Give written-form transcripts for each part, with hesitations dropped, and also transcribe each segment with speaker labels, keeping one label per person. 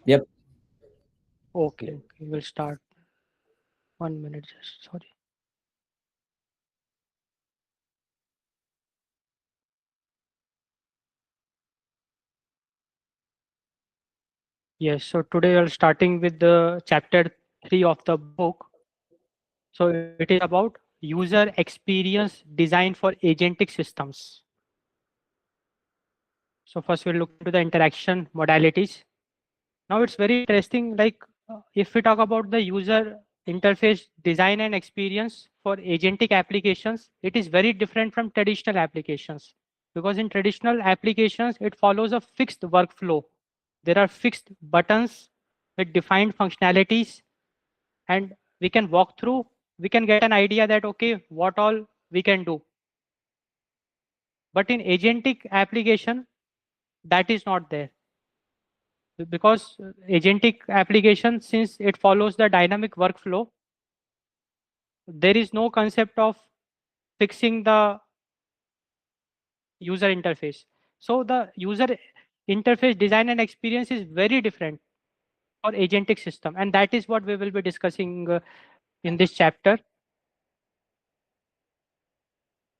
Speaker 1: Yep.
Speaker 2: Okay, we'll start. 1 minute, just sorry. Yes, so today we're starting with the chapter 3 of the book. So it is about user experience design for agentic systems. So first we'll look into the interaction modalities. Now it's very interesting, like if we talk about the user interface design and experience for agentic applications, it is very different from traditional applications. Because in traditional applications, it follows a fixed workflow. There are fixed buttons with defined functionalities, and we can walk through, we can get an idea that, okay, what all we can do. But in agentic application, that is not there. Because agentic application, since it follows the dynamic workflow, there is no concept of fixing the user interface. So the user interface design and experience is very different for agentic system, and that is what we will be discussing in this chapter.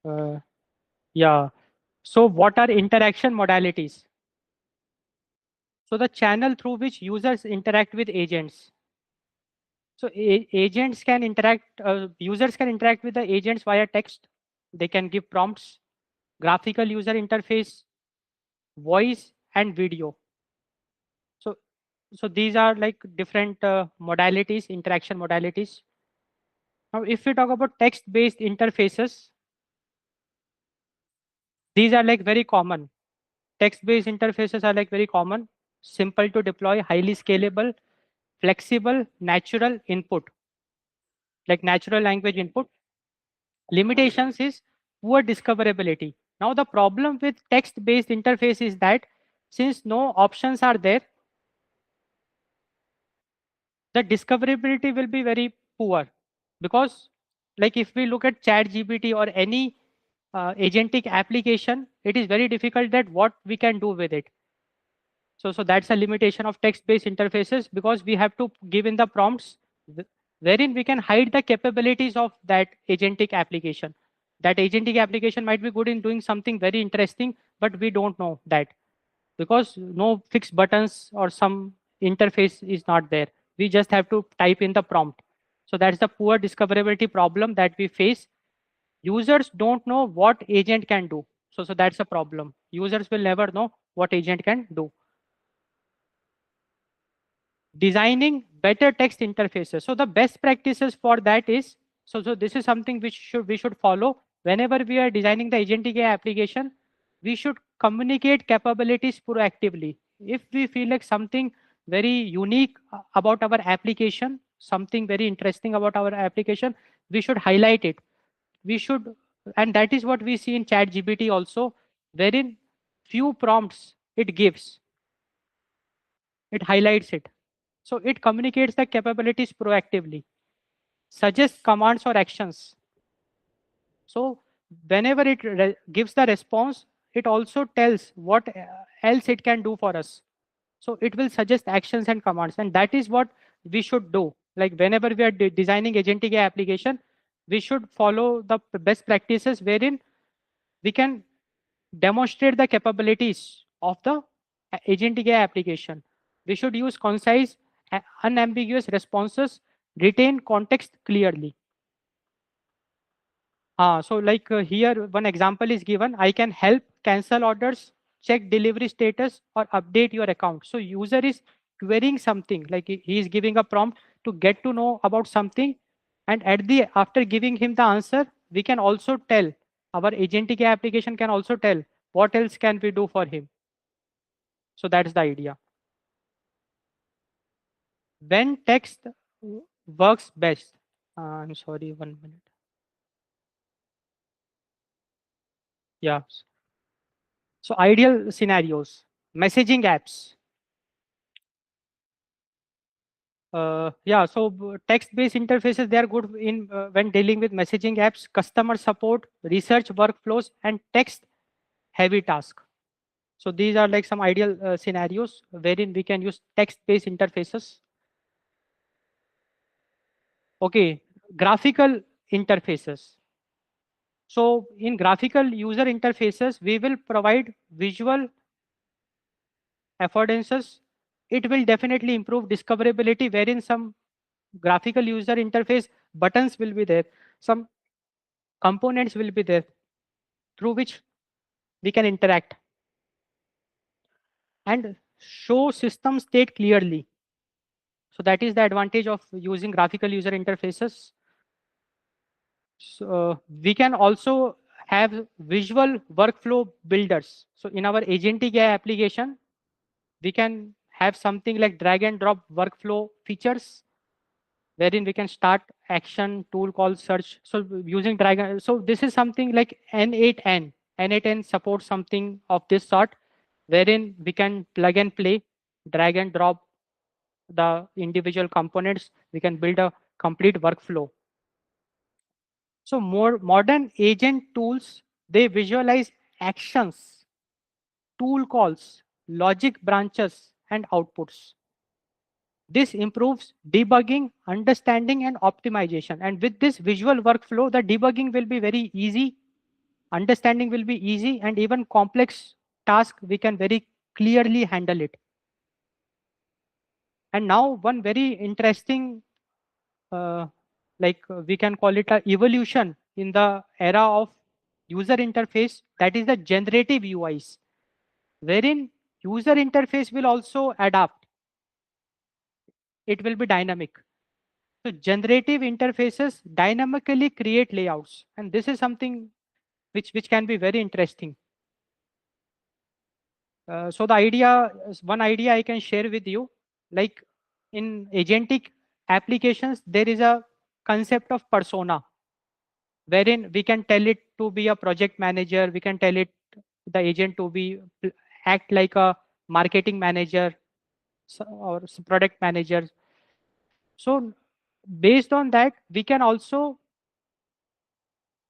Speaker 2: uh, yeah, so what are interaction modalities? So the channel through which users interact with agents. So agents can interact, users can interact with the agents via text. They can give prompts, graphical user interface, voice, and video. So, so these are like different modalities, interaction modalities. Now, if we talk about text-based interfaces, these are like very common. Text-based interfaces are like very common, simple to deploy, highly scalable, flexible, natural input, like natural language input. Limitations is poor discoverability. Now, the problem with text-based interface is that since no options are there, the discoverability will be very poor. Because like if we look at chat gpt or any agentic application, it is very difficult that what we can do with it. So that's a limitation of text based interfaces, because we have to give in the prompts wherein we can hide the capabilities of that agentic application. That agentic application might be good in doing something very interesting, but we don't know that, because no fixed buttons or some interface is not there. We just have to type in the prompt. So that's the poor discoverability problem that we face. Users don't know what agent can do. So that's a problem. Users will never know what agent can do. Designing better text interfaces. So the best practices for that is, so this is something which we should follow whenever we are designing the agentic AI application. We should communicate capabilities proactively. If we feel like something very unique about our application, something very interesting about our application, we should highlight it. We should, and that is what we see in chat gpt also, wherein few prompts it gives, it highlights it. So it communicates the capabilities proactively, suggests commands or actions. So whenever it gives the response, it also tells what else it can do for us. So it will suggest actions and commands, and that is what we should do. Like whenever we are designing agentic AI application, we should follow the best practices wherein we can demonstrate the capabilities of the agentic AI application. We should use concise, unambiguous responses, retain context clearly. So like here, one example is given. I can help cancel orders, check delivery status, or update your account. So user is querying something, like he is giving a prompt to get to know about something. And at the after giving him the answer, we can also tell, our agentic AI application can also tell what else can we do for him. So that's the idea. When text works best. I'm sorry, 1 minute. Yeah. So ideal scenarios, messaging apps. Yeah, so text-based interfaces, they are good in when dealing with messaging apps, customer support, research workflows, and text-heavy tasks. So these are like some ideal scenarios wherein we can use text-based interfaces. Okay, graphical interfaces. So in graphical user interfaces, we will provide visual affordances. It will definitely improve discoverability, wherein some graphical user interface buttons will be there, some components will be there through which we can interact and show system state clearly. So that is the advantage of using graphical user interfaces. So we can also have visual workflow builders. So in our agentic AI application, we can have something like drag and drop workflow features wherein we can start action tool call search. So using drag so this is something like N8N supports something of this sort, wherein we can plug and play, drag and drop the individual components. We can build a complete workflow. So more modern agent tools, they visualize actions, tool calls, logic branches, and outputs. This improves debugging, understanding, and optimization. And with this visual workflow, the debugging will be very easy, understanding will be easy, and even complex task, we can very clearly handle it. And now one very interesting, uh, we can call it a evolution in the era of user interface, that is the generative UIs, wherein user interface will also adapt. It will be dynamic. So generative interfaces dynamically create layouts, and this is something which can be very interesting. So the idea, one idea I can share with you, like in agentic applications, there is a concept of persona, wherein we can tell it to be a project manager, we can tell it the agent to be act like a marketing manager or product manager. So based on that, we can also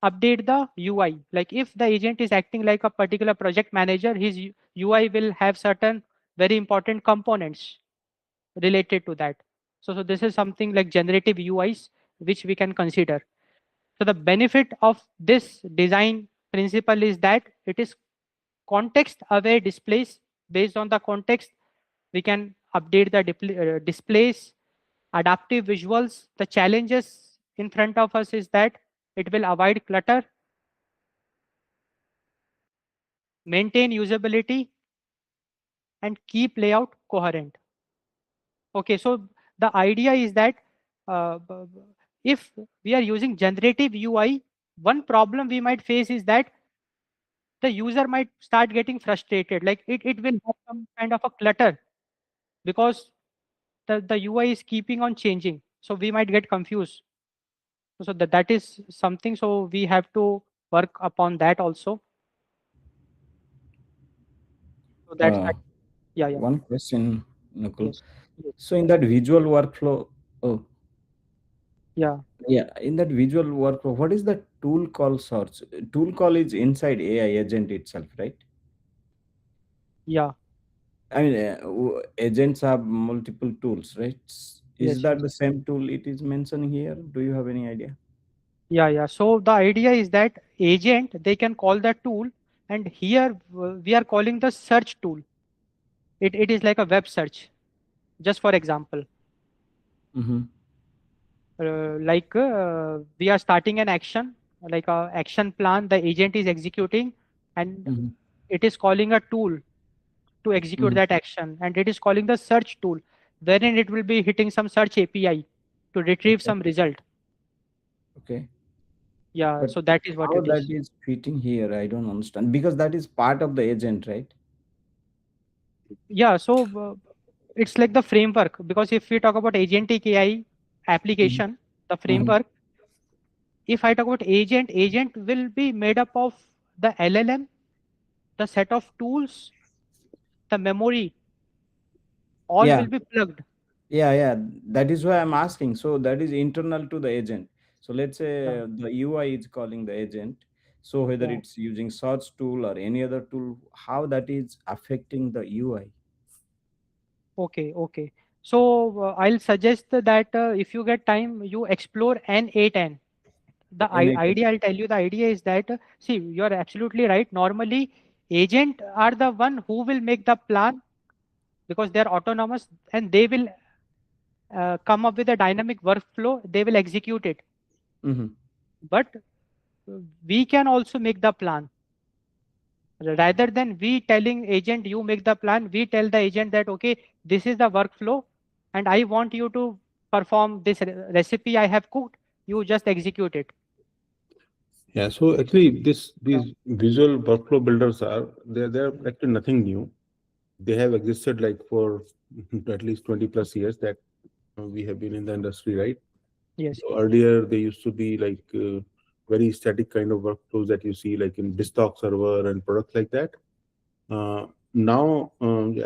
Speaker 2: update the UI. Like if the agent is acting like a particular project manager, his UI will have certain very important components related to that. So this is something like generative UIs, which we can consider. So the benefit of this design principle is that it is context aware displays. Based on the context, we can update the displays, adaptive visuals. The challenges in front of us is that it will avoid clutter, maintain usability, and keep layout coherent. Okay, so the idea is that if we are using generative UI, one problem we might face is that the user might start getting frustrated. Like it will have some kind of a clutter because the UI is keeping on changing. So we might get confused. So that is something. So we have to work upon that also. So that's
Speaker 1: Uh,
Speaker 2: yeah, yeah,
Speaker 1: One question, Nakul.
Speaker 2: yes,
Speaker 1: So in that visual workflow, oh
Speaker 2: yeah,
Speaker 1: yeah, in that visual workflow, what is the tool call source? Tool call is inside AI agent itself, right?
Speaker 2: yeah,
Speaker 1: I mean, agents have multiple tools, right? Is
Speaker 2: yes,
Speaker 1: that
Speaker 2: yes.
Speaker 1: the same tool it is mentioned here? Do you have any idea?
Speaker 2: Yeah, yeah. So the idea is that agent, they can call the tool, and here we are calling the search tool. It is like a web search. Just for example,
Speaker 1: Mm-hmm.
Speaker 2: we are starting an action, like a action plan. The agent is executing, and
Speaker 1: Mm-hmm.
Speaker 2: it is calling a tool to execute
Speaker 1: Mm-hmm.
Speaker 2: that action, and it is calling the search tool, wherein it will be hitting some search API to retrieve
Speaker 1: Okay.
Speaker 2: some result.
Speaker 1: Okay.
Speaker 2: Yeah.
Speaker 1: But
Speaker 2: So that is what
Speaker 1: how
Speaker 2: it
Speaker 1: that
Speaker 2: is.
Speaker 1: is fitting here, I don't understand. Because that is part of the agent, right?
Speaker 2: Yeah. So it's like the framework, because if we talk about agentic AI
Speaker 1: Mm-hmm.
Speaker 2: application, the
Speaker 1: Mm-hmm.
Speaker 2: framework, if I talk about agent will be made up of the LLM, the set of tools, the memory, all
Speaker 1: Yeah.
Speaker 2: will be plugged.
Speaker 1: Yeah, yeah. That is why I'm asking. So that is internal to the agent. So let's
Speaker 2: Yeah.
Speaker 1: say the UI is calling the agent. So whether
Speaker 2: Yeah.
Speaker 1: it's using search tool or any other tool, how that is affecting the UI?
Speaker 2: Okay. Okay. So I'll suggest that if you get time, you explore N8N. The
Speaker 1: Any
Speaker 2: idea, I'll tell you, the idea is that see, you're absolutely right. Normally, agent are the one who will make the plan because they're autonomous and they will come up with a dynamic workflow. They will execute it.
Speaker 1: mm-hmm.
Speaker 2: But we can also make the plan rather than we telling agent you make the plan. We tell the agent that okay, this is the workflow and I want you to perform this recipe I have cooked. You just execute it.
Speaker 3: Yeah, so actually,
Speaker 2: Yeah.
Speaker 3: these visual workflow builders are they're actually nothing new. They have existed like for at least 20 plus years that we have been in the industry, right?
Speaker 2: Yes.
Speaker 3: So earlier, they used to be like very static kind of workflows that you see like in Distock server and products like that. Now,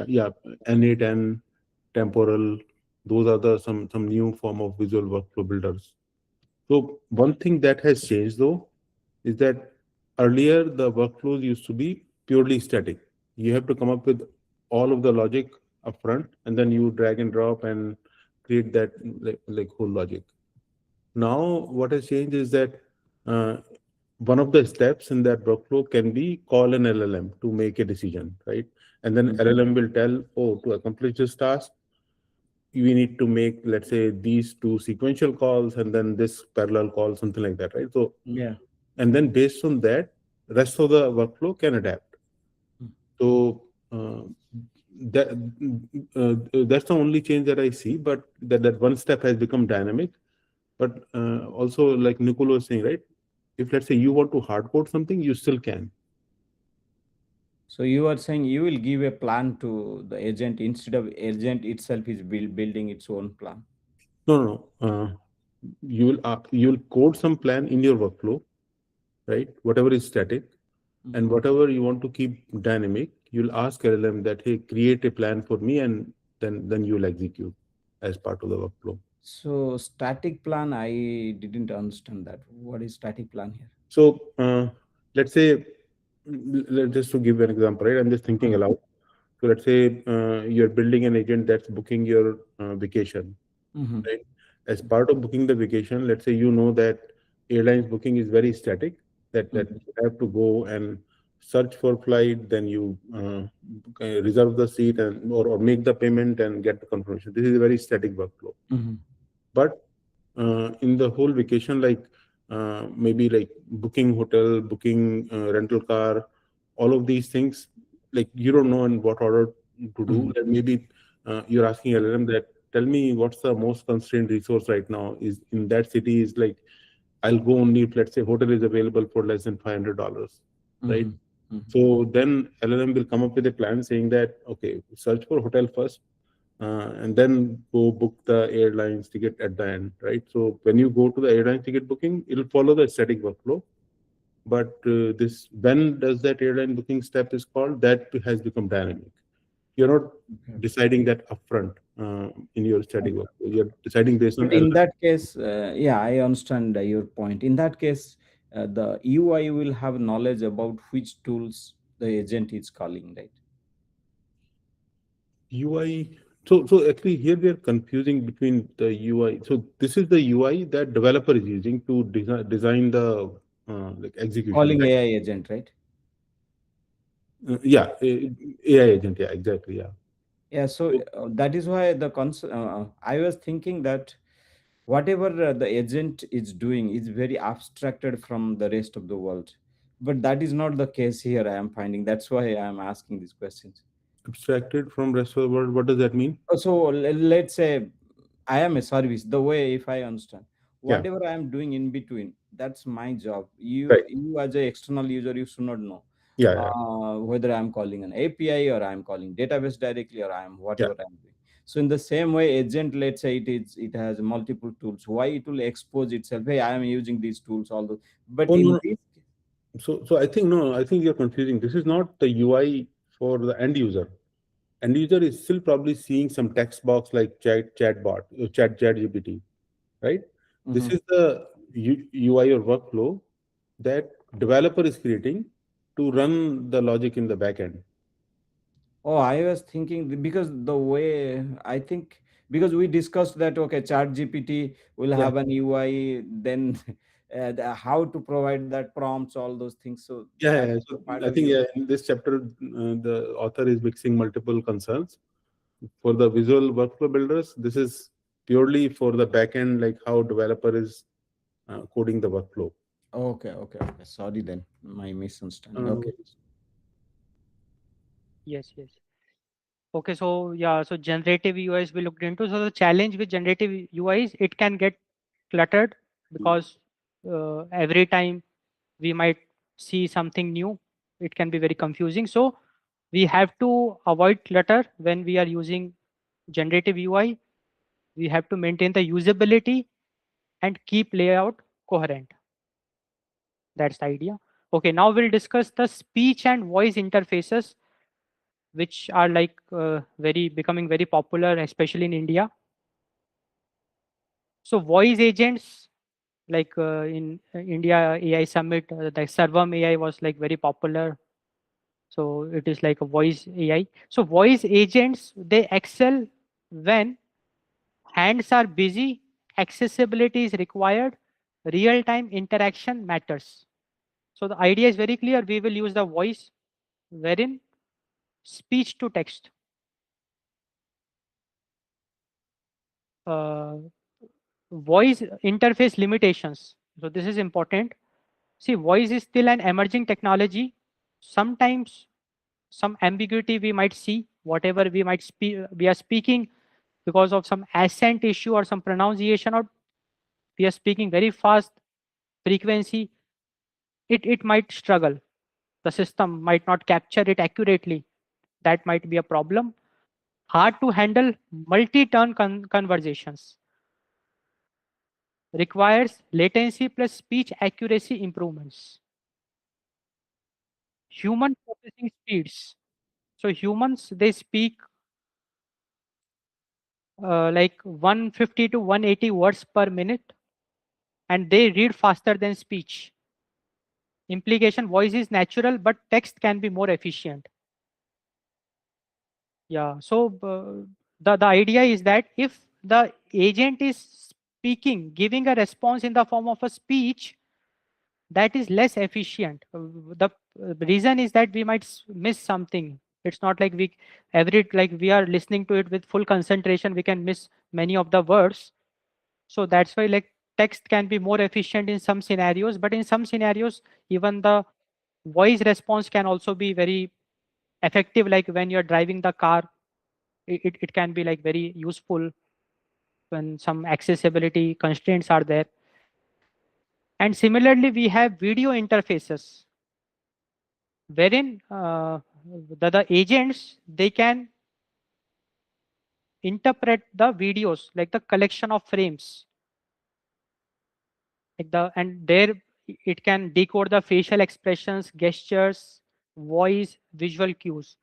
Speaker 3: yeah, N8 and temporal, those are the some new form of visual workflow builders. So one thing that has changed though is that earlier the workflows used to be purely static. You have to come up with all of the logic upfront, and then you drag and drop and create that like whole logic. Now, what has changed is that uh, one of the steps in that workflow can be call an LLM to make a decision, right? And then
Speaker 1: Mm-hmm.
Speaker 3: LLM will tell, oh, to accomplish this task, we need to make, let's say, these two sequential calls and then this parallel call, something like that, right? So,
Speaker 1: Yeah.
Speaker 3: and then based on that, rest of the workflow can adapt. So that that's the only change that I see. But that one step has become dynamic. But also, like Nicole was saying, right? If let's say you want to hard code something, you still can.
Speaker 1: So you are saying you will give a plan to the agent instead of agent itself is building its own plan.
Speaker 3: No, no, no. You'll code some plan in your workflow, right? Whatever is static,
Speaker 1: Mhm.
Speaker 3: and whatever you want to keep dynamic, you'll ask LLM that, hey, create a plan for me, and then you'll execute as part of the workflow.
Speaker 1: So static plan, I didn't understand that. What is static plan here?
Speaker 3: So let's say, just to give an example, right? I'm just thinking aloud. So let's say you're building an agent that's booking your vacation,
Speaker 1: Mm-hmm.
Speaker 3: right? As part of booking the vacation, let's say you know that airlines booking is very static, that
Speaker 1: Mm-hmm.
Speaker 3: you have to go and search for flight, then you reserve the seat and or make the payment and get the confirmation. This is a very static workflow.
Speaker 1: Mm-hmm.
Speaker 3: But in the whole vacation, like maybe like booking hotel, booking rental car, all of these things, like you don't know in what order to do.
Speaker 1: Mm-hmm.
Speaker 3: Like maybe you're asking LLM that tell me what's the most constrained resource right now is in that city is like I'll go only if let's say hotel is available for less than $500, right?
Speaker 1: Mm-hmm. Mm-hmm.
Speaker 3: So then LLM will come up with a plan saying that okay, search for hotel first, and then go book the airlines ticket at the end, right? So when you go to the airline ticket booking, it'll follow the static workflow. But this when does that airline booking step is called, that has become dynamic. You're not
Speaker 1: Okay.
Speaker 3: deciding that upfront in your static workflow. You're deciding based on
Speaker 1: But in
Speaker 3: LLM.
Speaker 1: that case, yeah, I understand your point. In that case, the UI will have knowledge about which tools the agent is calling, right?
Speaker 3: UI. So actually here we are confusing between the UI. So this is the UI that developer is using to design the like execution,
Speaker 1: Calling
Speaker 3: right?
Speaker 1: AI agent, right?
Speaker 3: Yeah, AI agent. Yeah, exactly. Yeah.
Speaker 1: Yeah, so
Speaker 3: So
Speaker 1: that is why I was thinking that whatever the agent is doing is very abstracted from the rest of the world. But that is not the case here, I am finding. That's why I am asking these questions.
Speaker 3: abstracted from rest of the world. What does that mean?
Speaker 1: So let's say I am a service. The way, if I understand,
Speaker 3: Yeah.
Speaker 1: whatever I am doing in between, that's my job.
Speaker 3: Right.
Speaker 1: You as a external user, you should not know
Speaker 3: Yeah. Yeah.
Speaker 1: whether I am calling an API or I am calling database directly or I am
Speaker 3: Yeah.
Speaker 1: whatever I am doing. So in the same way, agent, let's say it has multiple tools. Why it will expose itself? Hey, I am using these tools, all those. But
Speaker 3: Oh no,
Speaker 1: in
Speaker 3: no.
Speaker 1: this,
Speaker 3: So I think no. I think you're confusing. This is not the UI for the end user. End user is still probably seeing some text box like chatbot, chat GPT, right? This
Speaker 1: Mhm.
Speaker 3: is the UI or workflow that developer is creating to run the logic in the backend.
Speaker 1: Oh, I was thinking because the way I think, because we discussed that okay, Chat GPT will
Speaker 3: Yeah.
Speaker 1: have an UI, then how to provide that prompts, all those things. So
Speaker 3: Yeah,
Speaker 1: that
Speaker 3: yeah.
Speaker 1: is the
Speaker 3: So
Speaker 1: part
Speaker 3: I
Speaker 1: of
Speaker 3: think,
Speaker 1: you.
Speaker 3: yeah, in this chapter, the author is mixing multiple concerns. For the visual workflow builders, this is purely for the backend, like how developer is coding the workflow.
Speaker 1: Okay, okay, okay. Sorry then, my misunderstanding.
Speaker 3: No
Speaker 1: Okay.
Speaker 3: worries.
Speaker 2: Yes, yes. Okay, so yeah, so generative UIs we looked into. So the challenge with generative UIs, it can get cluttered because every time we might see something new, it can be very confusing. So we have to avoid clutter when we are using generative UI. We have to maintain the usability and keep layout coherent. That's the idea. Okay, now we'll discuss the speech and voice interfaces, which are like very becoming very popular, especially in India. So voice agents, like in India AI Summit, the Servam AI was like very popular. So it is like a voice AI. So voice agents, they excel when hands are busy, accessibility is required, real time interaction matters. So the idea is very clear. We will use the voice wherein speech to text. Uh, Voice interface limitations. So this is important. See, voice is still an emerging technology. Sometimes some ambiguity we might see, whatever we might speak, we are speaking because of some accent issue or some pronunciation, or we are speaking very fast frequency, it might struggle. The system might not capture it accurately. That might be a problem. Hard to handle multi-turn conversations. Requires latency plus speech accuracy improvements. Human processing speeds. So humans, they speak like 150 to 180 words per minute, and they read faster than speech. Implication: voice is natural, but text can be more efficient. Yeah. So the idea is that if the agent is speaking, giving a response in the form of a speech, that is less efficient. The reason is that we might miss something. It's not like we every like we are listening to it with full concentration. We can miss many of the words. So that's why like text can be more efficient in some scenarios, but in some scenarios, even the voice response can also be very effective. Like when you're driving the car, it can be like very useful when some accessibility constraints are there. And similarly, we have video interfaces wherein the agents, they can interpret the videos like the collection of frames, like and there it can decode the facial expressions, gestures, voice, visual cues.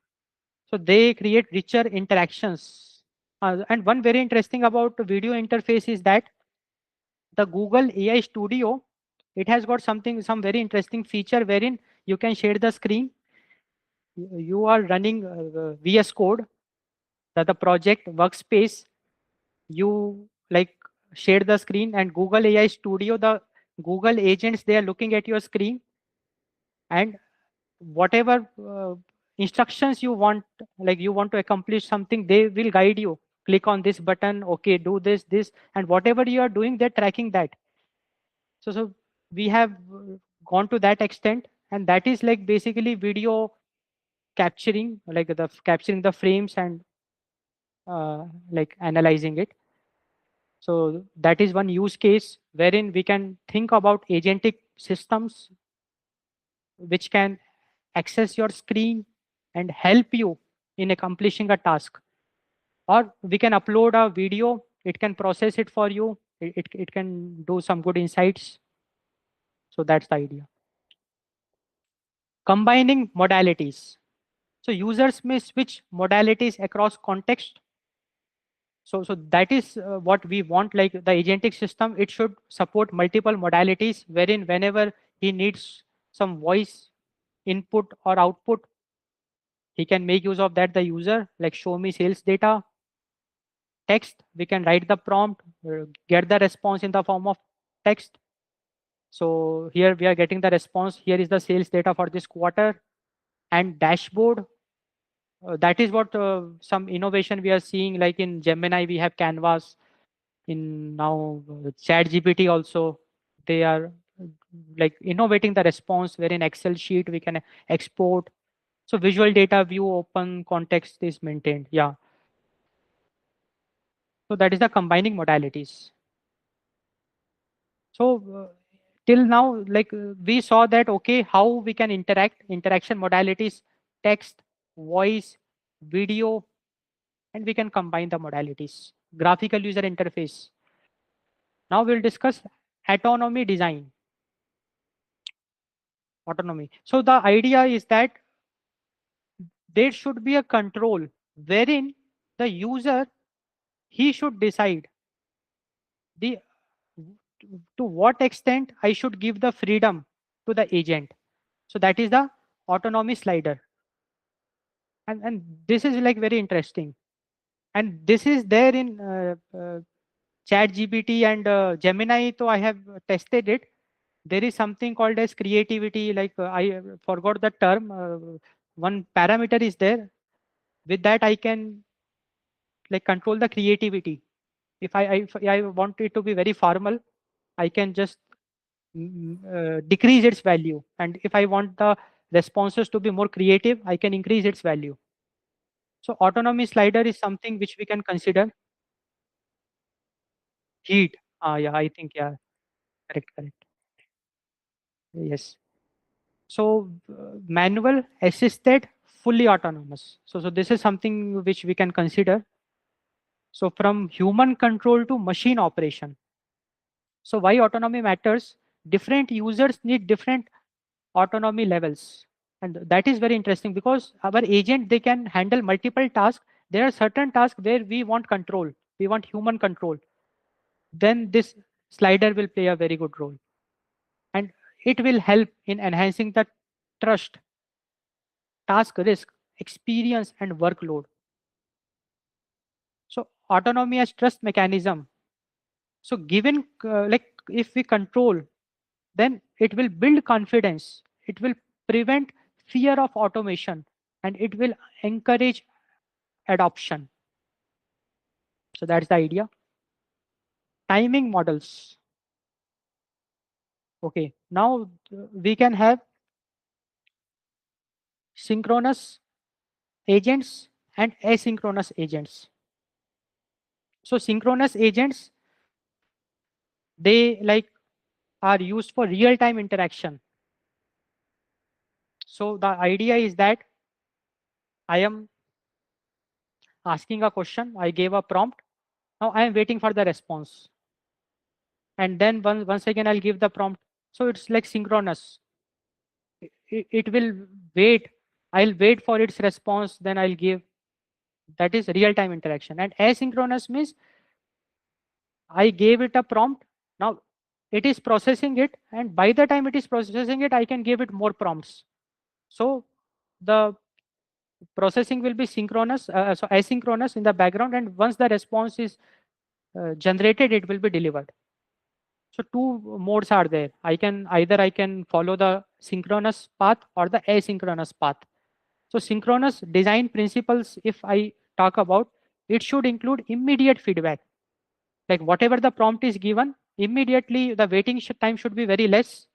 Speaker 2: So they create richer interactions. And one very interesting about the video interface is that the Google AI Studio, it has got some very interesting feature wherein you can share the screen. You are running VS Code, the project workspace. You like share the screen, and Google AI Studio, the Google agents, they are looking at your screen, and whatever instructions you want, like you want to accomplish something, they will guide you. Click on this button, okay, do this, and whatever you are doing, they're tracking that. So we have gone to that extent, and that is like basically video capturing, like the capturing the frames and like analyzing it. So that is one use case wherein we can think about agentic systems which can access your screen and help you in accomplishing a task. Or we can upload a video, it can process it for you, it can do some good insights. So that's the idea. Combining modalities. So users may switch modalities across context. So that is what we want. Like the agentic system, it should support multiple modalities, wherein whenever he needs some voice input or output. He can make use of that, the user, like show me sales data. Text, we can write the prompt, get the response in the form of text. So here we are getting the response. Here is the sales data for this quarter. And dashboard, that is what some innovation we are seeing, like in Gemini we have Canvas, in now Chat GPT also. They are like innovating the response, where in Excel sheet we can export. So visual data view, open context is maintained. Yeah. So that is the combining modalities. So till now, like we saw that, okay, how we can interaction modalities, text, voice, video, and we can combine the modalities. Graphical user interface. Now we'll discuss autonomy design. Autonomy. So the idea is that there should be a control wherein the user, he should decide the to what extent I should give the freedom to the agent. So that is the autonomy slider. And this is like very interesting. And this is there in Chat GPT and Gemini. So I have tested it. There is something called as creativity. Like I forgot the term. One parameter is there. With that, I can like control the creativity. If I want it to be very formal, I can just decrease its value. And if I want the responses to be more creative, I can increase its value. So autonomy slider is something which we can consider. Heat. Yeah, I think, yeah, correct, correct. Yes. So manual, assisted, fully autonomous. So this is something which we can consider. So from human control to machine operation. So why autonomy matters? Different users need different autonomy levels. And that is very interesting, because our agent, they can handle multiple tasks. There are certain tasks where we want control. We want human control. Then this slider will play a very good role. And it will help in enhancing the trust, task risk, experience, and workload. So autonomy as trust mechanism. So given like if we control, then it will build confidence. It will prevent fear of automation, and it will encourage adoption. So that's the idea. Timing models. Okay, now we can have synchronous agents and asynchronous agents. So synchronous agents, they like are used for real-time interaction. So the idea is that I am asking a question, I gave a prompt, now I am waiting for the response. And then once again, I'll give the prompt. So it's like synchronous. It will wait. I'll wait for its response, then I'll give. That is real-time interaction. And asynchronous means I gave it a prompt. Now it is processing it, and by the time it is processing it, I can give it more prompts. So the processing will be synchronous, so asynchronous in the background, and once the response is generated, it will be delivered. So two modes are there. I can follow the synchronous path or the asynchronous path. So synchronous design principles, if I talk about, it should include immediate feedback. Like whatever the prompt is given, immediately the waiting time should be very less.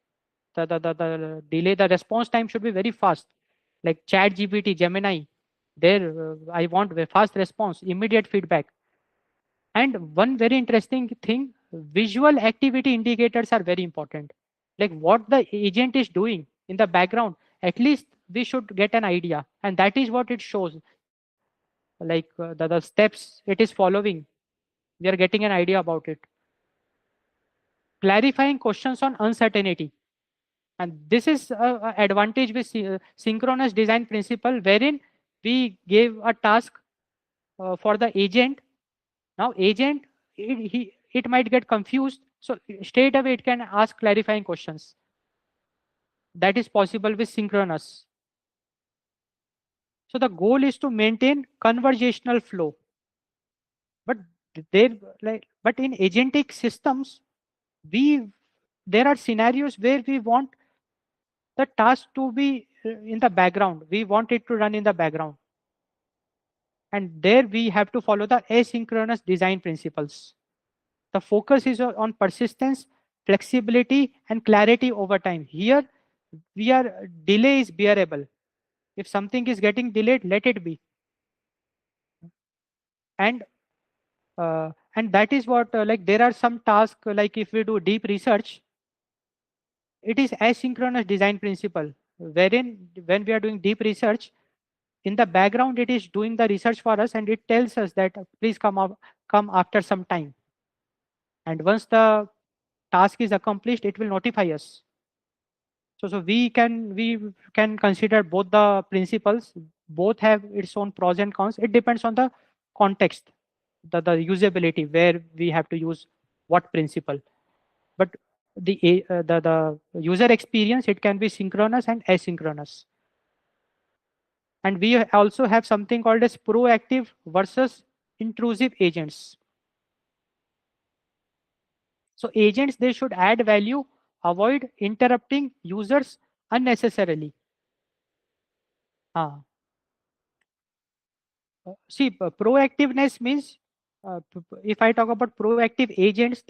Speaker 2: The delay, the response time should be very fast. Like Chat GPT, Gemini, there I want a fast response, immediate feedback. And one very interesting thing, visual activity indicators are very important. Like what the agent is doing in the background, at least we should get an idea. And that is what it shows. Like the steps it is following, we are getting an idea about it. Clarifying questions on uncertainty. And this is a advantage with synchronous design principle, wherein we gave a task for the agent. Now agent, it might get confused. So straight away it can ask clarifying questions. that is possible with synchronous. So the goal is to maintain conversational flow. But there, but in agentic systems, we there are scenarios where we want the task to be in the background. We want it to run in the background. And there we have to follow the asynchronous design principles. The focus is on persistence, flexibility, and clarity over time. Here, delay is bearable. If something is getting delayed, let it be. And that is what like there are some tasks like if we do deep research, it is asynchronous design principle, wherein when we are doing deep research, in the background it is doing the research for us and it tells us that please come after some time. And once the task is accomplished, it will notify us. So we can consider both the principles. Both have its own pros and cons. It depends on the context, the usability, where we have to use what principle. But the user experience, it can be synchronous and asynchronous. And we also have something called as proactive versus intrusive agents. So agents, they should add value, avoid interrupting users unnecessarily. Ah. See, proactiveness means if I talk about proactive agents,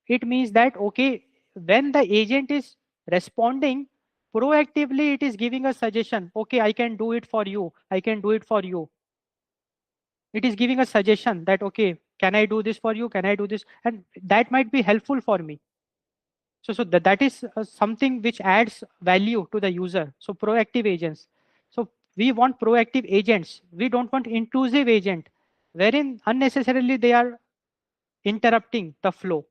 Speaker 2: it means that okay, when the agent is responding proactively, it is giving a suggestion. Okay, I can do it for you. I can do it for you. It is giving a suggestion that okay, can I do this for you? Can I do this? And that might be helpful for me. So that is something which adds value to the user. So proactive agents. So we want proactive agents. We don't want intrusive agent, wherein unnecessarily they are interrupting the flow.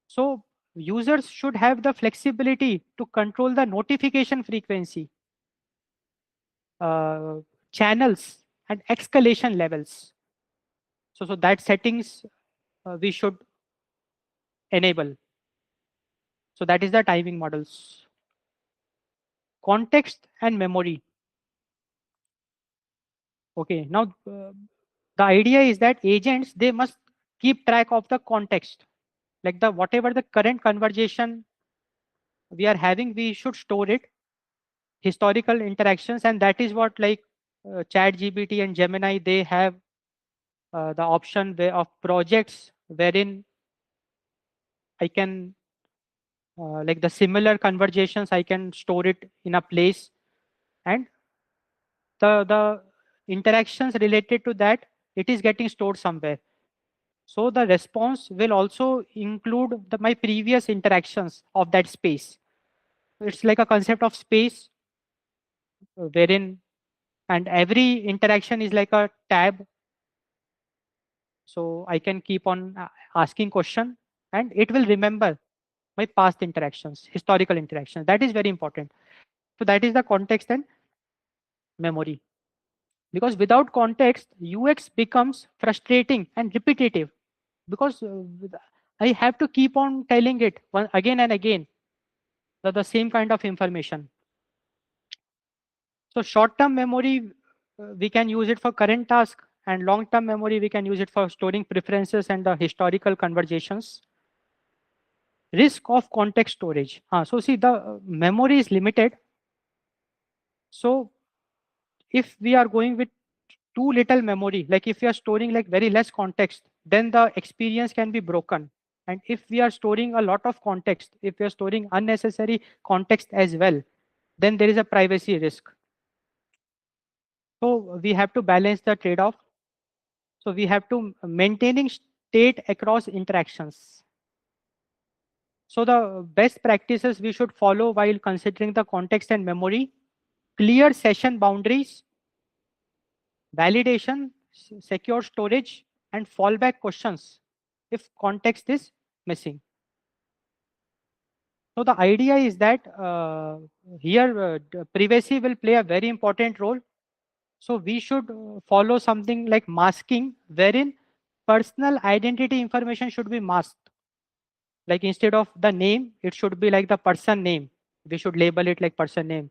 Speaker 2: So users should have the flexibility to control the notification frequency, uh, channels, and escalation levels. So that settings we should enable. So that is the timing models. Context and memory. Okay, now the idea is that agents, they must keep track of the context, like the whatever the current conversation we are having, we should store it, historical interactions, and that is what like Chat GPT and Gemini, they have the option of projects wherein I can like the similar conversations, I can store it in a place, and the interactions related to that, it is getting stored somewhere. So the response will also include my previous interactions of that space. It's like a concept of space wherein, and every interaction is like a tab. So I can keep on asking question and it will remember my past interactions, historical interactions. That is very important. So that is the context and memory. Because without context, UX becomes frustrating and repetitive. Because I have to keep on telling it again and again the same kind of information. So short-term memory, we can use it for current task, and long-term memory, we can use it for storing preferences and the historical conversations. Risk of context storage. So see, the memory is limited. So if we are going with too little memory, like if we are storing like very less context, then the experience can be broken. And if we are storing a lot of context, if we are storing unnecessary context as well, then there is a privacy risk. So we have to balance the trade-off. So we have to maintaining state across interactions. So the best practices we should follow while considering the context and memory: clear session boundaries, validation, secure storage, and fallback questions if context is missing. So the idea is that here privacy will play a very important role. So we should follow something like masking, wherein personal identity information should be masked. Like instead of the name, it should be like the person name. We should label it like person name.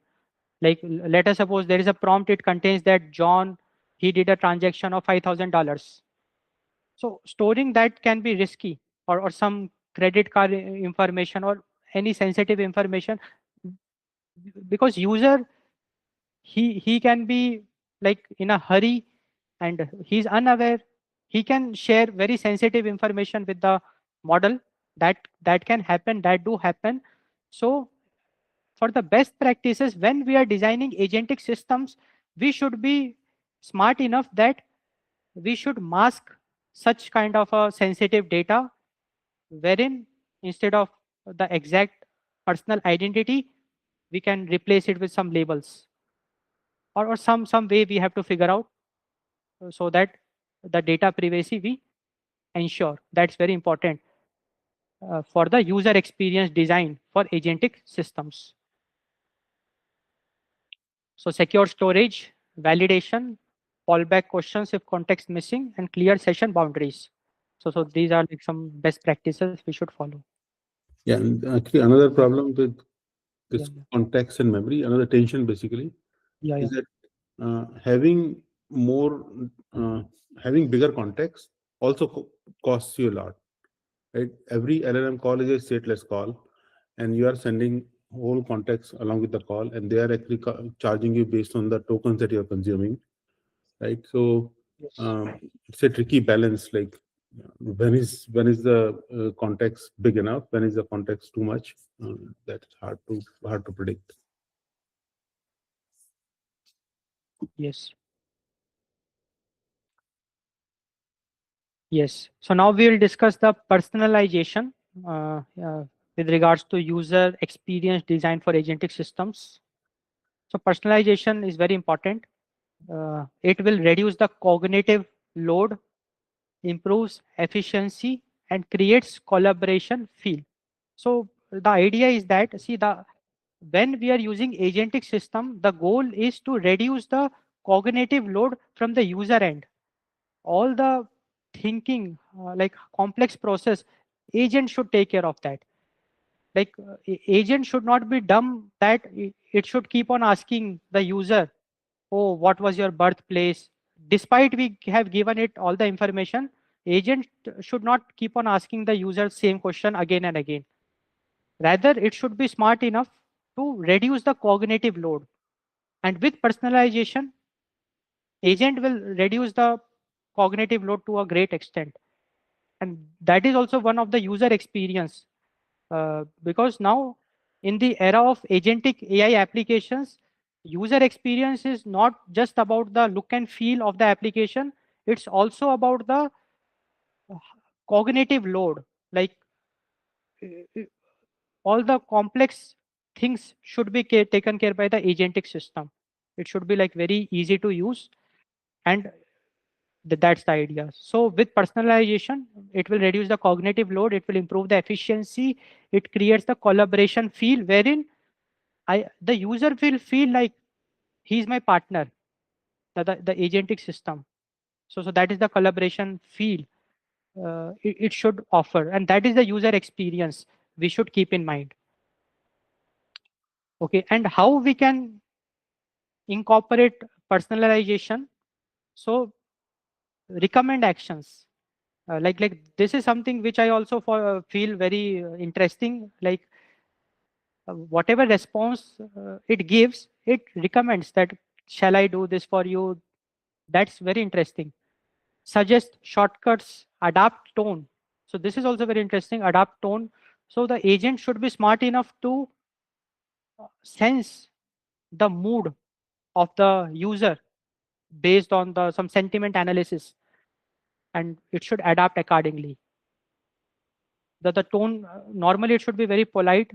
Speaker 2: Like let us suppose there is a prompt, it contains that John, he did a transaction of $5,000. So storing that can be risky, or some credit card information or any sensitive information, because user, he can be like in a hurry and he's unaware. He can share very sensitive information with the model. That can happen, that do happen. So for the best practices, when we are designing agentic systems, we should be smart enough that we should mask such kind of a sensitive data, wherein instead of the exact personal identity, we can replace it with some labels, or some way we have to figure out, so that the data privacy we ensure. That's very important for the user experience design for agentic systems. So secure storage, validation, fallback questions if context missing, and clear session boundaries. So these are like some best practices we should follow.
Speaker 3: Yeah, and actually another problem with
Speaker 2: Yeah,
Speaker 3: this
Speaker 2: yeah,
Speaker 3: context and memory, another tension basically,
Speaker 2: yeah,
Speaker 3: is
Speaker 2: yeah.
Speaker 3: that having more, uh, having bigger context also costs you a lot, right? Every LLM call is a stateless call, and you are sending whole context along with the call, and they are actually charging you based on the tokens that you are consuming, right? So
Speaker 2: Yes.
Speaker 3: it's a tricky balance. Like when is the context big enough? When is the context too much? That's hard to predict.
Speaker 2: Yes. Yes. So now we will discuss the personalization with regards to user experience design for agentic systems. So personalization is very important. It will reduce the cognitive load, improves efficiency, and creates collaboration feel. So the idea is that, see, the when we are using agentic system, the goal is to reduce the cognitive load from the user end. All the thinking, like complex process, agent should take care of that. Like agent should not be dumb that it should keep on asking the user, oh, what was your birthplace? Despite we have given it all the information, agent should not keep on asking the user same question again and again. Rather, it should be smart enough to reduce the cognitive load. And with personalization, agent will reduce the cognitive load to a great extent. And that is also one of the user experience, because now in the era of agentic AI applications, user experience is not just about the look and feel of the application, it's also about the uh, cognitive load. Like uh, all the complex things should be taken care by the agentic system. It should be like very easy to use, and that's the idea. So with personalization, it will reduce the cognitive load, it will improve the efficiency, it creates the collaboration feel, wherein the user will feel like he's my partner, the agentic system. So that is the collaboration feel it should offer, and that is the user experience we should keep in mind. Okay, and how we can incorporate personalization? So recommend actions. Like this is something which I also feel very interesting. Like whatever response it gives, it recommends that shall I do this for you. That's very interesting. Suggest shortcuts, adapt tone. So this is also very interesting. Adapt tone. So the agent should be smart enough to sense the mood of the user based on the some sentiment analysis, and it should adapt accordingly. The tone, normally it should be very polite.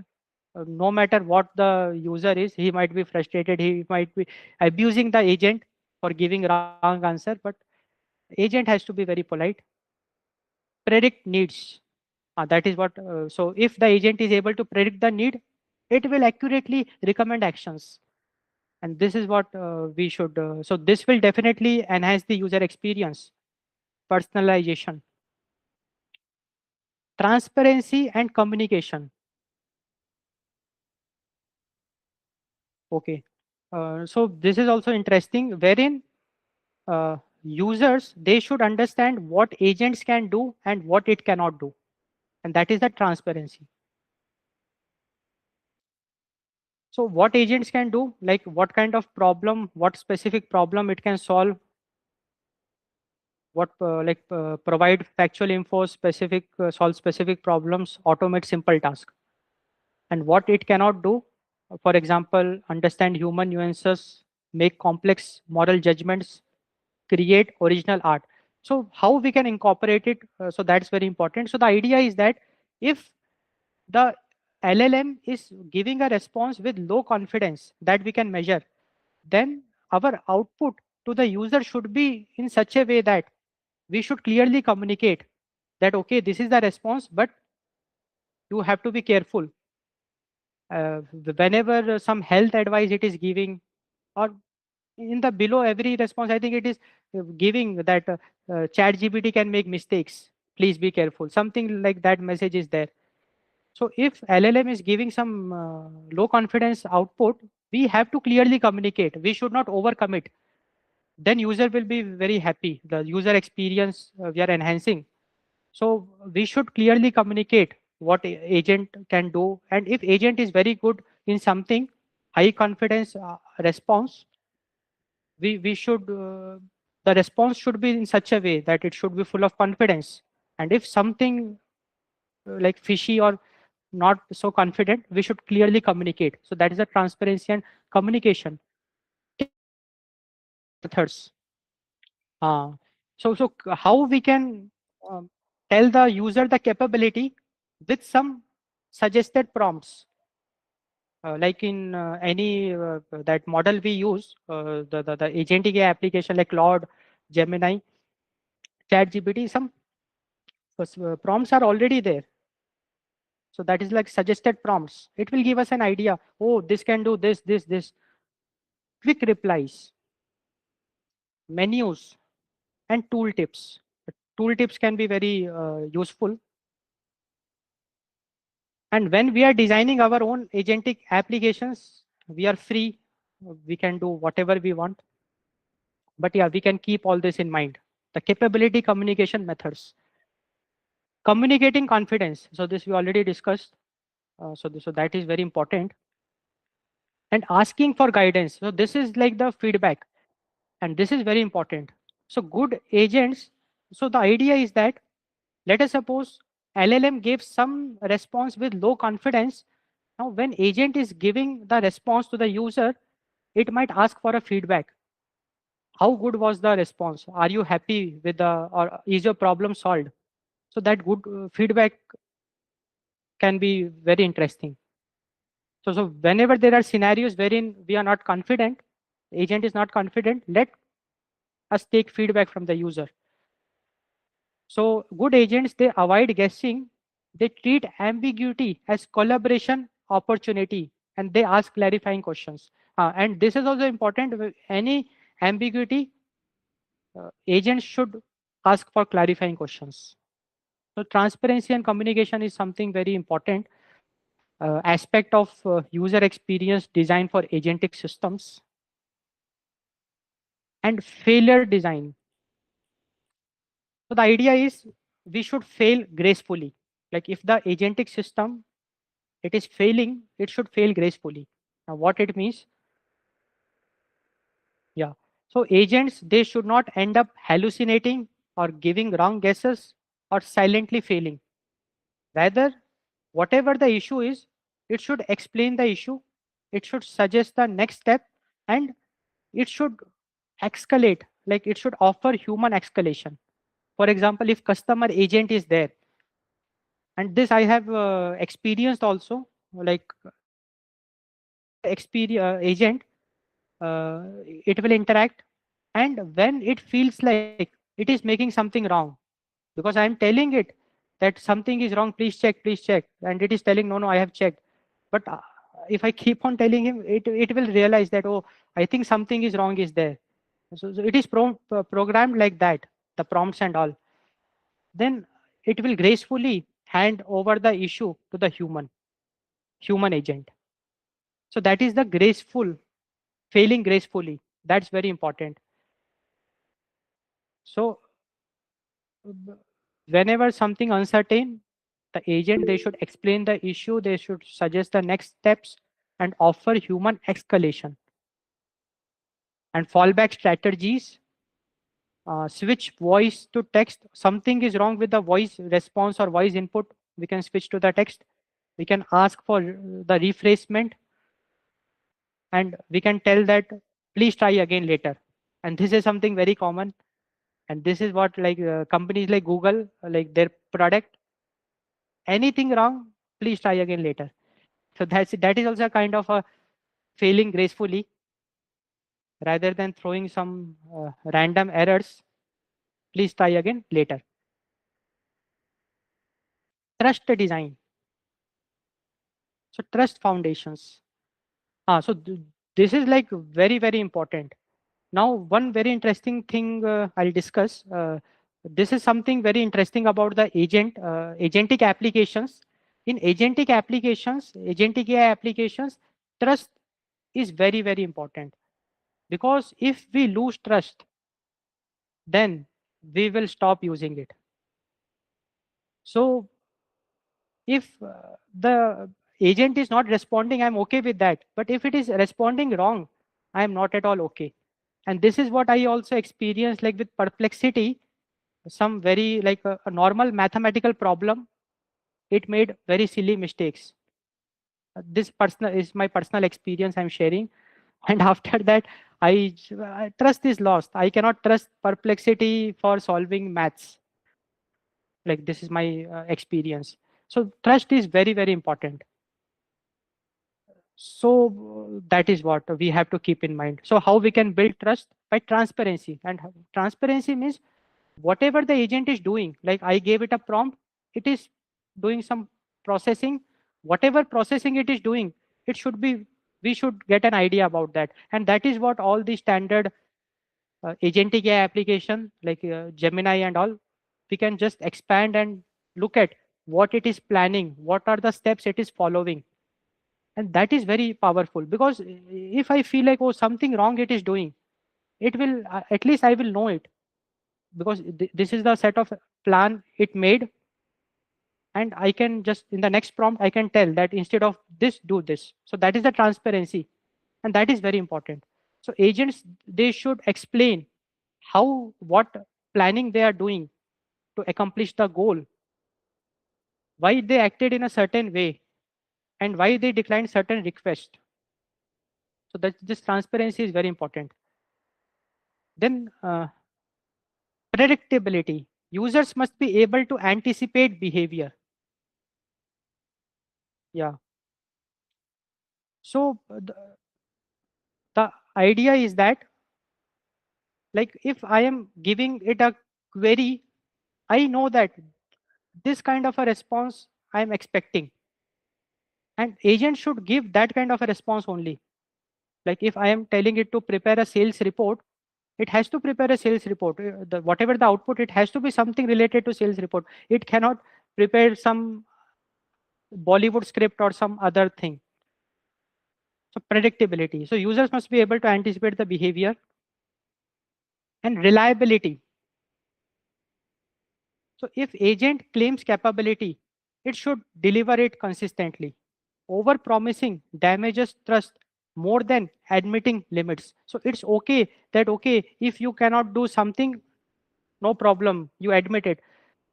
Speaker 2: No matter what the user is, he might be frustrated, he might be abusing the agent for giving wrong answer, but agent has to be very polite. Predict needs. That is what. So if the agent is able to predict the need, it will accurately recommend actions. And this is what we should. So this will definitely enhance the user experience. Personalization. Transparency and communication. Okay. So this is also interesting, wherein users, they should understand what agents can do and what it cannot do, and that is the transparency. So what agents can do, like what kind of problem, what specific problem it can solve, what provide factual info, specific solve specific problems, automate simple tasks. And what it cannot do, for example, understand human nuances, make complex moral judgments, create original art. So how we can incorporate it, so that's very important. So the idea is that if the LLM is giving a response with low confidence that we can measure, then our output to the user should be in such a way that we should clearly communicate that okay, this is the response, but you have to be careful. Whenever some health advice it is giving, or in the below every response, I think it is giving that chat gpt can make mistakes, please be careful, something like that message is there. So if LLM is giving some low confidence output, we have to clearly communicate, we should not overcommit. Then user will be very happy, the user experience we are enhancing. So we should clearly communicate what agent can do, and if agent is very good in something, high confidence response, we should the response should be in such a way that it should be full of confidence. And if something like fishy or not so confident, we should clearly communicate. So that is the transparency and communication. Methods. Uh, how we can tell the user the capability with some suggested prompts, like in any that model we use, the agentic AI application like Claude, Gemini, Chat GPT, some prompts are already there. So that is like suggested prompts. It will give us an idea. Oh, this can do this, this, this. Quick replies, menus, and tooltips. Tooltips can be very useful. And when we are designing our own agentic applications, we are free. We can do whatever we want. But yeah, we can keep all this in mind. The capability communication methods. Communicating confidence. So this we already discussed. So that is very important. And asking for guidance. So this is like the feedback. And this is very important. So good agents. So the idea is that, let us suppose LLM gave some response with low confidence. Now, when agent is giving the response to the user, it might ask for a feedback. How good was the response? Are you happy with the, or is your problem solved? So that good feedback can be very interesting. So whenever there are scenarios wherein we are not confident, agent is not confident, let us take feedback from the user. So good agents, they avoid guessing, they treat ambiguity as collaboration opportunity, and they ask clarifying questions. And this is also important. Any ambiguity, agents should ask for clarifying questions. So transparency and communication is something very important aspect of user experience design for agentic systems. And failure design. So the idea is we should fail gracefully. Like if the agentic system it is failing, it should fail gracefully. Now what it means? Yeah. So agents, they should not end up hallucinating or giving wrong guesses or silently failing. Rather, whatever the issue is, it should explain the issue, it should suggest the next step, and it should escalate, like it should offer human escalation. For example, if customer agent is there, and this I have experienced also, like agent, it will interact, and when it feels like it is making something wrong, because I am telling it that something is wrong, please check, and it is telling no, no, I have checked. But if I keep on telling him, it will realize that, oh, I think something is wrong is there. So it is programmed like that, the prompts and all. Then it will gracefully hand over the issue to the human agent. So that is the graceful, failing gracefully. That's very important. So whenever something uncertain, the agent, they should explain the issue, they should suggest the next steps and offer human escalation and fallback strategies. Switch voice to text. Something is wrong with the voice response or voice input, we can switch to the text. We can ask for the rephrasement, and we can tell that please try again later. And this is something very common, and this is what like companies like Google, like their product, anything wrong, please try again later. So that is also a kind of a failing gracefully, rather than throwing some random errors, please try again later. Trust design. So trust foundations. So this is like very, very important. Now, one very interesting thing I'll discuss. This is something very interesting about the agentic applications. In agentic applications, agentic AI applications, trust is very, very important, because if we lose trust, then we will stop using it. So if the agent is not responding, I'm okay with that. But if it is responding wrong, I'm not at all okay. And this is what I also experienced, like with perplexity, some very like a normal mathematical problem, it made very silly mistakes. This personal is my personal experience I'm sharing. And after that, I trust is lost. I cannot trust perplexity for solving maths. Like this is my experience. So trust is very, very important. So that is what we have to keep in mind. So how we can build trust? By transparency. And transparency means whatever the agent is doing, like I gave it a prompt, it is doing some processing. Whatever processing it is doing, it should be, we should get an idea about that. And that is what all the standard agentic AI application like Gemini and all, we can just expand and look at what it is planning, what are the steps it is following. And that is very powerful, because if I feel like, oh, something wrong it is doing, it will at least I will know it, because this is the set of plan it made. And I can just in the next prompt I can tell that instead of this, do this. So that is the transparency, and that is very important. So agents, they should explain how, what planning they are doing to accomplish the goal, why they acted in a certain way, and why they declined certain requests. So that this transparency is very important. Then predictability. Users must be able to anticipate behavior. Yeah. So the idea is that, like if I am giving it a query, I know that this kind of a response I am expecting. And agent should give that kind of a response only. Like if I am telling it to prepare a sales report, it has to prepare a sales report. Whatever the output, it has to be something related to sales report. It cannot prepare some Bollywood script or some other thing. So predictability. So users must be able to anticipate the behavior. And reliability. So if agent claims capability, it should deliver it consistently. Over promising damages trust more than admitting limits. So it's okay that, okay, if you cannot do something, no problem, you admit it.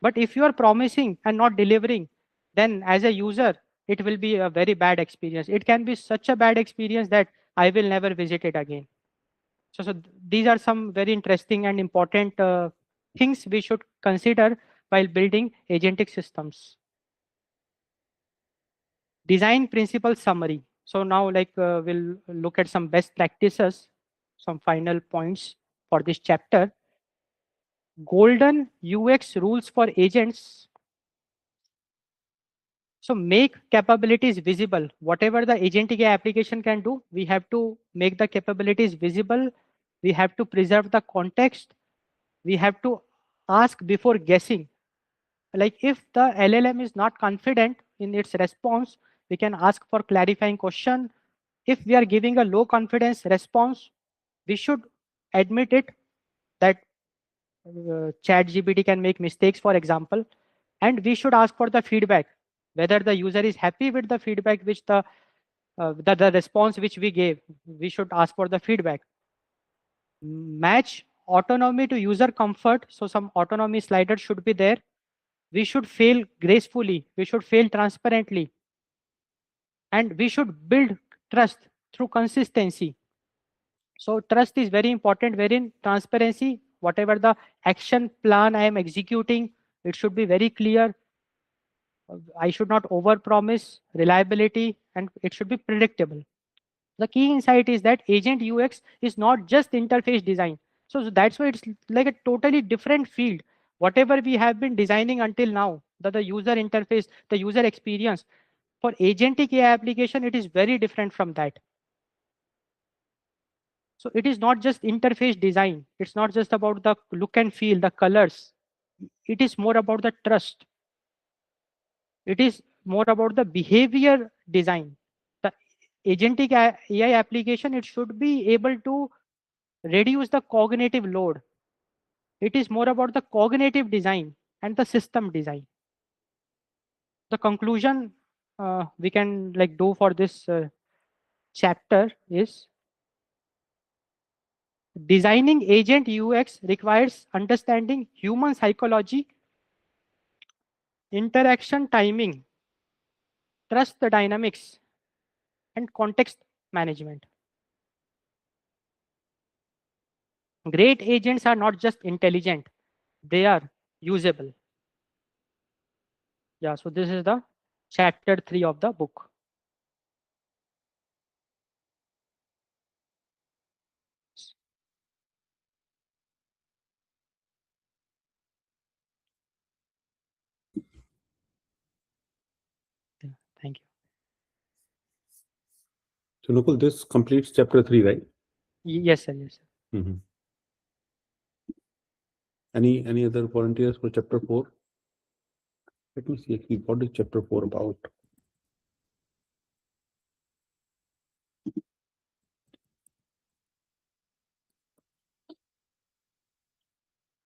Speaker 2: But if you are promising and not delivering, then as a user, it will be a very bad experience. It can be such a bad experience that I will never visit it again. So these are some very interesting and important things we should consider while building agentic systems. Design principle summary. So now like we'll look at some best practices, some final points for this chapter. Golden UX rules for agents. So make capabilities visible. Whatever the agentic AI application can do, we have to make the capabilities visible. We have to preserve the context. We have to ask before guessing. like if the LLM is not confident in its response, we can ask for clarifying question. If we are giving a low confidence response, we should admit it that chat gpt can make mistakes, for example, and we should ask for the feedback whether the user is happy with the feedback which the response which we gave. We should ask for the feedback. Match autonomy to user comfort, so some autonomy slider should be there. We should fail gracefully, we should fail transparently, and we should build trust through consistency. So trust is very important, wherein transparency, whatever the action plan I am executing, it should be very clear. I should not overpromise reliability, and it should be predictable. The key insight is that agent UX is not just interface design. So that's why it's like a totally different field. Whatever we have been designing until now, the user interface, the user experience, for agentic AI application, it is very different from that. So it is not just interface design. It's not just about the look and feel, the colors. It is more about the trust. It is more about the behavior design. The agentic AI application, it should be able to reduce the cognitive load. It is more about the cognitive design and the system design. The conclusion we can like do for this chapter is designing agent UX requires understanding human psychology, interaction timing, trust the dynamics, and context management. Great agents are not just intelligent, they are usable. Yeah, so this is the chapter 3 of the book. Yeah, thank you.
Speaker 3: So Nukul, this completes chapter 3, right?
Speaker 2: Yes, sir. Yes, sir.
Speaker 3: Mm-hmm. Any other volunteers for chapter 4? Let me see actually what is chapter 4 about.